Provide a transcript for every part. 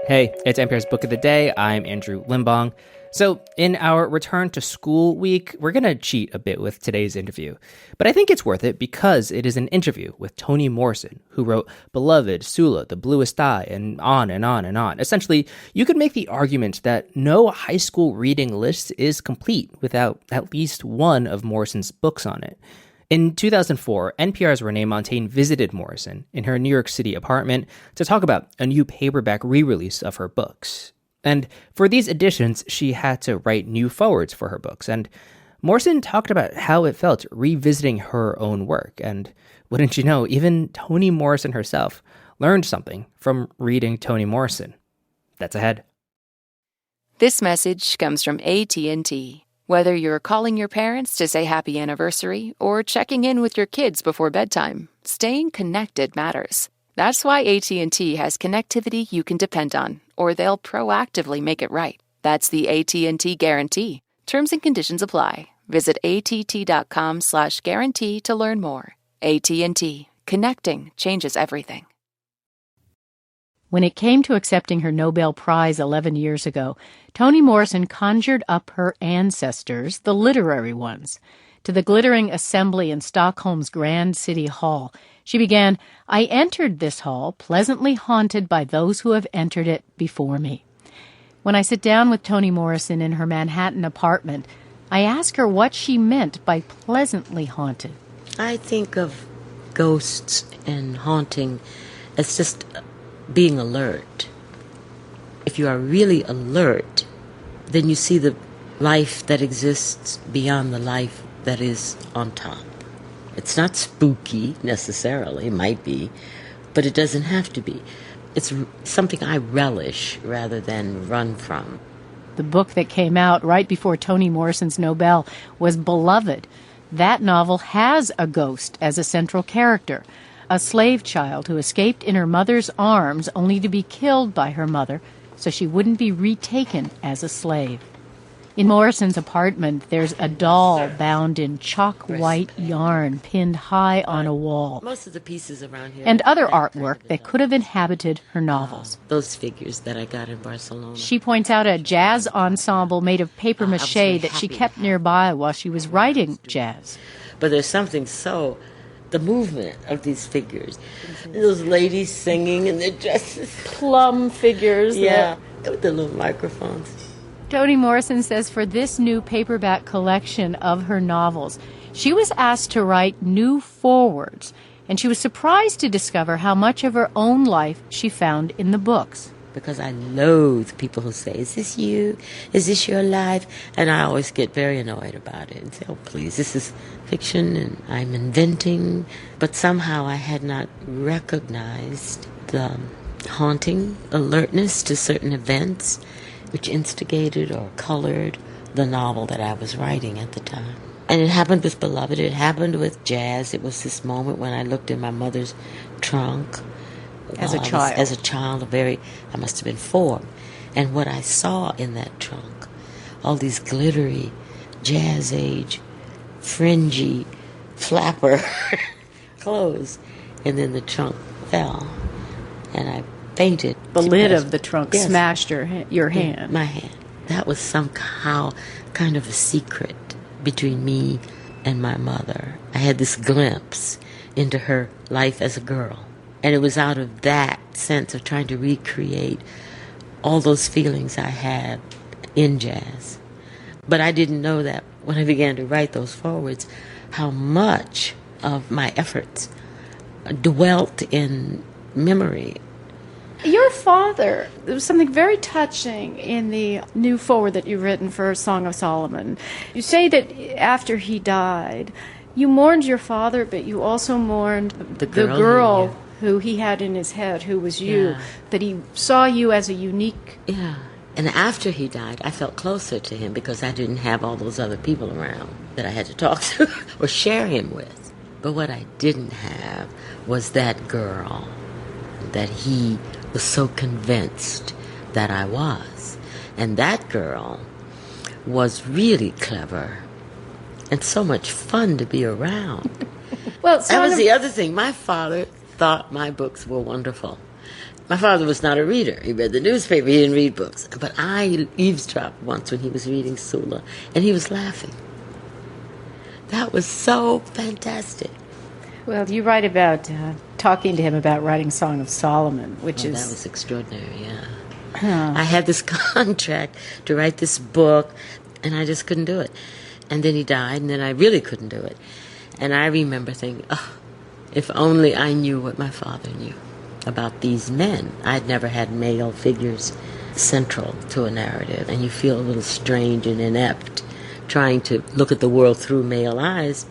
Hey, it's NPR's Book of the Day. I'm Andrew Limbong. So, in our return to school week, we're going to cheat a bit with today's interview. But I think it's worth it because it is an interview with Toni Morrison, who wrote Beloved, Sula, The Bluest Eye, and on and on and on. Essentially, you could make the argument that no high school reading list is complete without at least one of Morrison's books on it. In 2004, NPR's Renee Montagne visited Morrison in her New York City apartment to talk about a new paperback re-release of her books. And for these editions, she had to write new forwards for her books. And Morrison talked about how it felt revisiting her own work. And wouldn't you know, even Toni Morrison herself learned something from reading Toni Morrison. That's ahead. This message comes from AT&T. Whether you're calling your parents to say happy anniversary or checking in with your kids before bedtime, staying connected matters. That's why AT&T has connectivity you can depend on, or they'll proactively make it right. That's the AT&T Guarantee. Terms and conditions apply. Visit att.com/guarantee to learn more. AT&T. Connecting changes everything. When it came to accepting her Nobel Prize 11 years ago, Toni Morrison conjured up her ancestors, the literary ones. To the glittering assembly in Stockholm's Grand City Hall, she began, "I entered this hall, pleasantly haunted by those who have entered it before me." When I sit down with Toni Morrison in her Manhattan apartment, I ask her what she meant by pleasantly haunted. I think of ghosts and haunting as just being alert. If you are really alert, then you see the life that exists beyond the life that is on top. It's not spooky necessarily, it might be, but it doesn't have to be. It's something I relish rather than run from. The book that came out right before Toni Morrison's Nobel was Beloved. That novel has a ghost as a central character. A slave child who escaped in her mother's arms only to be killed by her mother so she wouldn't be retaken as a slave. In Morrison's apartment, there's a doll bound in chalk-white yarn pinned high on a wall. Most of the pieces around here. And other artwork that could have inhabited her novels. Those figures that I got in Barcelona. She points out a jazz ensemble made of papier-mâché that she kept nearby while she was writing jazz. But there's something so... the movement of these figures. Those ladies singing in their dresses. Plum figures. Yeah, with the little microphones. Toni Morrison says for this new paperback collection of her novels, she was asked to write new forewords, and she was surprised to discover how much of her own life she found in the books. Because I loathe people who say, "Is this you? Is this your life?" And I always get very annoyed about it and say, "Oh, please, this is fiction and I'm inventing." But somehow I had not recognized the haunting alertness to certain events which instigated or colored the novel that I was writing at the time. And it happened with Beloved. It happened with jazz. It was this moment when I looked in my mother's trunk. As a child. As a child, I must have been 4. And what I saw in that trunk, all these glittery, jazz-age, fringy, flapper clothes. And then the trunk fell, and I fainted. The lid of the trunk smashed your hand. My hand. That was somehow kind of a secret between me and my mother. I had this glimpse into her life as a girl. And it was out of that sense of trying to recreate all those feelings I had in jazz. But I didn't know that when I began to write those forwards, how much of my efforts dwelt in memory. Your father, there was something very touching in the new foreword that you've written for Song of Solomon. You say that after he died, you mourned your father, but you also mourned the girl who he had in his head, who was you, that he saw you as a unique... Yeah, and after he died, I felt closer to him because I didn't have all those other people around that I had to talk to or share him with. But what I didn't have was that girl that he was so convinced that I was. And that girl was really clever and so much fun to be around. Well, that was the other thing. My father thought my books were wonderful. My father was not a reader. He read the newspaper. He didn't read books. But I eavesdropped once when he was reading Sula, and he was laughing. That was so fantastic. Well, you write about talking to him about writing Song of Solomon, which is... That was extraordinary, yeah. I had this contract to write this book, and I just couldn't do it. And then he died, and then I really couldn't do it. And I remember thinking, oh, if only I knew what my father knew about these men. I'd never had male figures central to a narrative, and you feel a little strange and inept trying to look at the world through male eyes.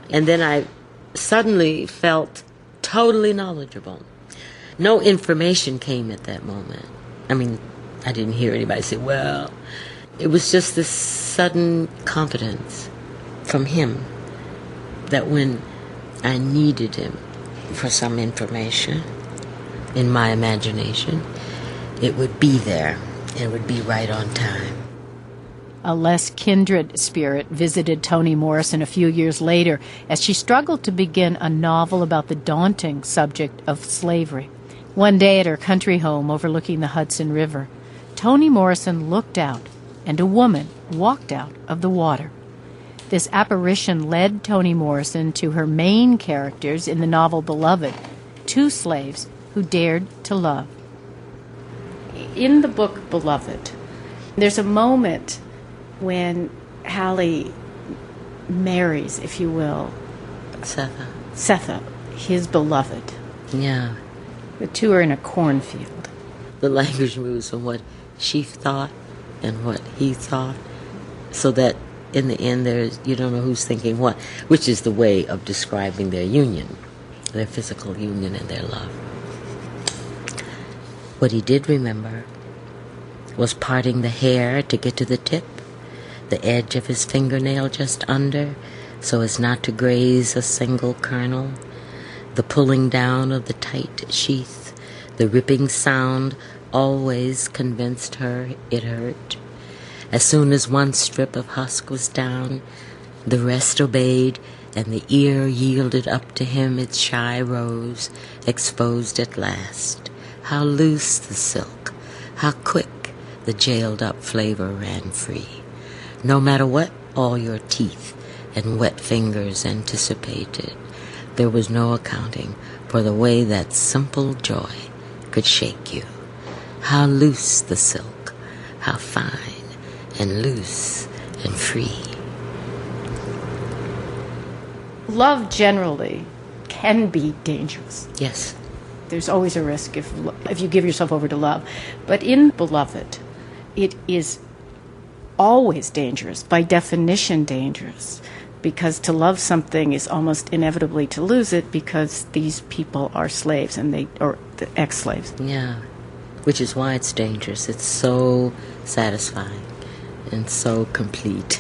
And then I suddenly felt totally knowledgeable. No information came at that moment. I mean, I didn't hear anybody say, well, it was just this sudden confidence from him that when I needed him for some information in my imagination, it would be there. It would be right on time. A less kindred spirit visited Toni Morrison a few years later as she struggled to begin a novel about the daunting subject of slavery. One day at her country home overlooking the Hudson River, Toni Morrison looked out, and a woman walked out of the water. This apparition led Toni Morrison to her main characters in the novel Beloved, two slaves who dared to love. In the book Beloved, there's a moment when Hallie marries, if you will, Setha, his beloved. Yeah. The two are in a cornfield. The language moves from what she thought and what he thought, so that in the end you don't know who's thinking what, which is the way of describing their union, their physical union and their love. What he did remember was parting the hair to get to the tip, the edge of his fingernail just under, so as not to graze a single kernel, the pulling down of the tight sheath, the ripping sound always convinced her it hurt. As soon as one strip of husk was down, the rest obeyed, and the ear yielded up to him its shy rose, exposed at last. How loose the silk, how quick the jailed-up flavor ran free. No matter what all your teeth and wet fingers anticipated, there was no accounting for the way that simple joy could shake you. How loose the silk, how fine and loose and free. Love generally can be dangerous. Yes. There's always a risk if you give yourself over to love. But in Beloved, it is always dangerous, by definition dangerous, because to love something is almost inevitably to lose it, because these people are slaves, or the ex-slaves. Yeah, which is why it's dangerous. It's so satisfying and so complete,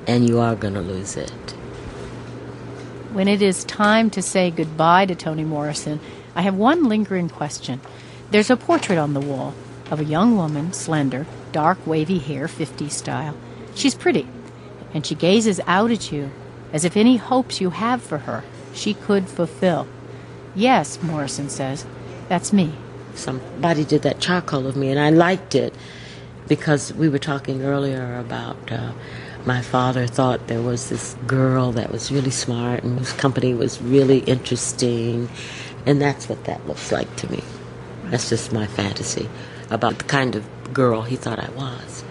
and you are going to lose it. When it is time to say goodbye to Toni Morrison, I have one lingering question. There's a portrait on the wall of a young woman, slender, dark wavy hair, 50s style. She's pretty, and she gazes out at you as if any hopes you have for her she could fulfill. Yes, Morrison says, that's me. Somebody did that charcoal of me, and I liked it because we were talking earlier about my father thought there was this girl that was really smart and whose company was really interesting, and that's what that looks like to me. That's just my fantasy about the kind of girl he thought I was.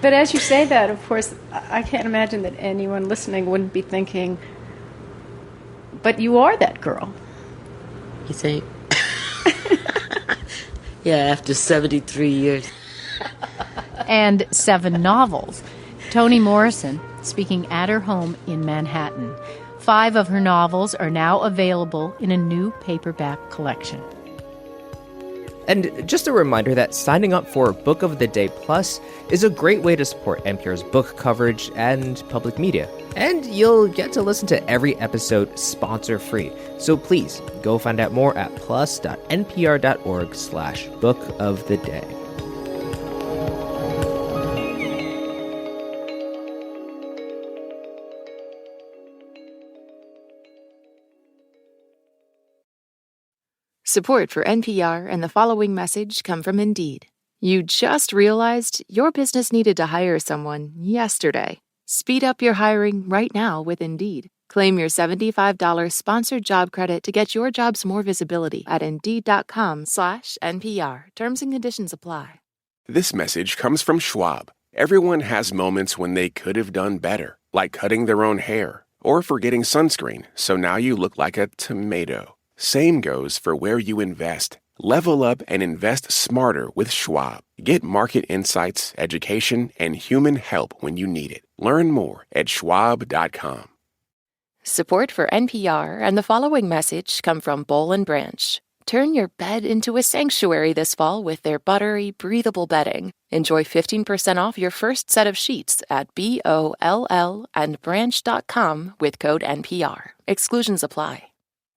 But as you say that, of course, I can't imagine that anyone listening wouldn't be thinking, but you are that girl. You think? Yeah, after 73 years. And 7 novels. Toni Morrison, speaking at her home in Manhattan. 5 of her novels are now available in a new paperback collection. And just a reminder that signing up for Book of the Day Plus is a great way to support NPR's book coverage and public media. And you'll get to listen to every episode sponsor-free. So please, go find out more at plus.npr.org/Book of the Day. Support for NPR and the following message come from Indeed. You just realized your business needed to hire someone yesterday. Speed up your hiring right now with Indeed. Claim your $75 sponsored job credit to get your jobs more visibility at Indeed.com/NPR. Terms and conditions apply. This message comes from Schwab. Everyone has moments when they could have done better, like cutting their own hair or forgetting sunscreen, so now you look like a tomato. Same goes for where you invest. Level up and invest smarter with Schwab. Get market insights, education, and human help when you need it. Learn more at schwab.com. Support for NPR and the following message come from Boll & Branch. Turn your bed into a sanctuary this fall with their buttery, breathable bedding. Enjoy 15% off your first set of sheets at BOLL and branch.com with code NPR. Exclusions apply.